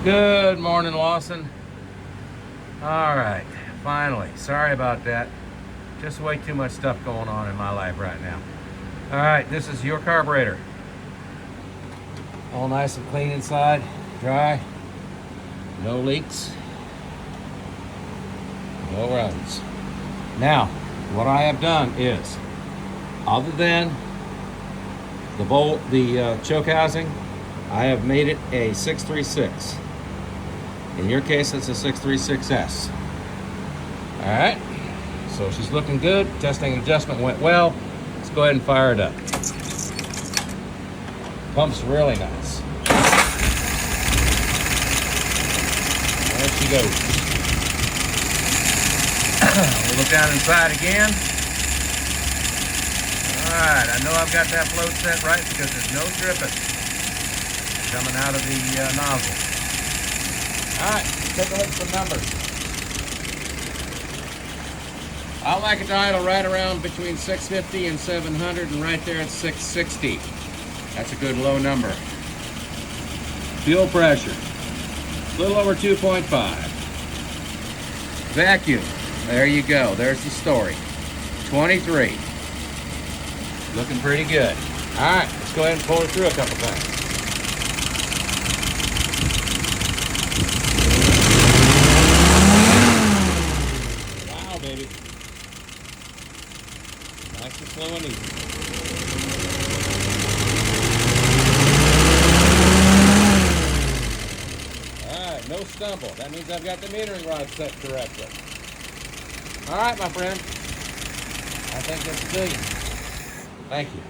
Good morning, Lawson. All right, finally. Sorry about that. Just way too much stuff going on in my life right now. All right, this is your carburetor. All nice and clean inside, dry, no leaks, no runs. Now, what I have done is, other than the bolt, the choke housing, I have made it a 636. In your case, it's a 636S. All right, so she's looking good. Testing and adjustment went well. Let's go ahead and fire it up. Pump's really nice. There she goes. We'll look down inside again. All right, I know I've got that float set right because there's no dripping coming out of the nozzle. All right, take a look at some numbers. I like it to idle right around between 650 and 700, and right there at 660. That's a good low number. Fuel pressure, a little over 2.5. Vacuum, there you go. There's the story. 23. Looking pretty good. All right, let's go ahead and pull it through a couple times. Wow, baby. Nice and slow and easy. Alright, no stumble. That means I've got the metering rod set correctly. Alright, my friend. I think that's a billion. Thank you.